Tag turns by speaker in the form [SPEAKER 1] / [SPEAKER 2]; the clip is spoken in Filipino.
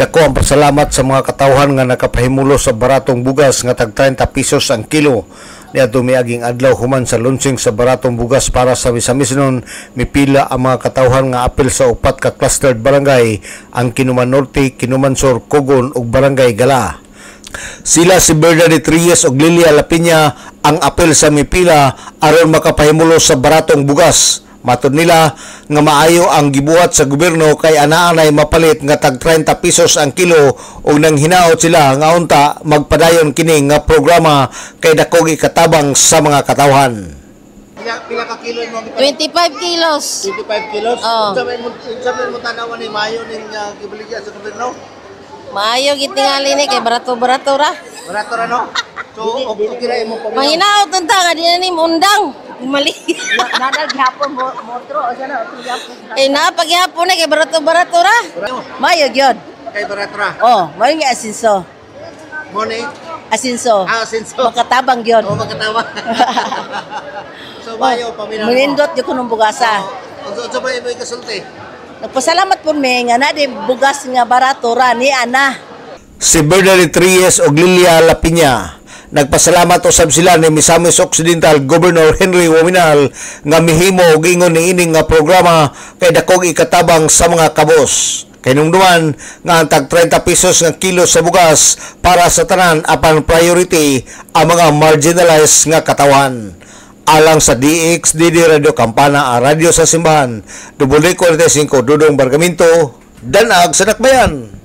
[SPEAKER 1] Dako ang pasalamat sa mga katawhan nga nakapahimulo sa baratong bugas nga tag 30 pesos ang kilo. Niadto miaging adlaw human sa launching sa baratong bugas para sa Misamis-non, mipila ang mga katawhan nga apil sa upat ka clustered barangay, ang Kinuman Norte, Kinuman Sur, Cogon ug Barangay Gala. Sila si Bernadette Reyes ug Lilia Lapinya ang apil sa mipila aron makapahimulo sa baratong bugas. Matod nila nga maayo ang gibuhat sa gobyerno kay anaanay mapalit nga tag 30 pesos ang kilo ug nang hinaot sila nga unta magpadayon kini nga programa kay dakog ikatabang sa mga katawhan.
[SPEAKER 2] Pila ka kilo mo?
[SPEAKER 3] 25 kilos.
[SPEAKER 2] 25 kilos?
[SPEAKER 3] Oh.
[SPEAKER 2] Sabi mo tanawan ni Mayo ning gibaligya sa gobyerno?
[SPEAKER 3] Maayo gitingali ni kay barato-barato ra.
[SPEAKER 2] Barato ra no? So, okay mo pa.
[SPEAKER 3] Mahinaot unta nga di na ni mundang. Mali.
[SPEAKER 4] Nadal gihapon motro o sana gihapon.
[SPEAKER 3] Na paghapon na kay barato-barato ra. Maayo gyud.
[SPEAKER 2] Kay barato ra.
[SPEAKER 3] Oh, maayo nga asinso.
[SPEAKER 2] Morning.
[SPEAKER 3] Asinso.
[SPEAKER 2] Sinso.
[SPEAKER 3] Makatabang gyud.
[SPEAKER 2] O magkatawa. So, Mayo paminaw.
[SPEAKER 3] Munindot gyud kunong bugasa.
[SPEAKER 2] Unsa ba imong kasulti?
[SPEAKER 3] Nagpasalamat po may nga na di bugas nga barato ra ni ana.
[SPEAKER 1] Si Bernadette Reyes ug Lilia Lapinya nagpasalamat usab sila ni Misamis Occidental Governor Henry Waminal nga mihimo og ingon niining nga programa kay dakog ikatabang sa mga kabos. Kay nung duman nga ang tag 30 pesos nga kilo sa bugas para sa tanan apan priority ang mga marginalized nga katawan. Alang sa DXDD Radio Campana, a radio sa simbahan, W45 Dudong Bargamento, Danag sa Dakbayan.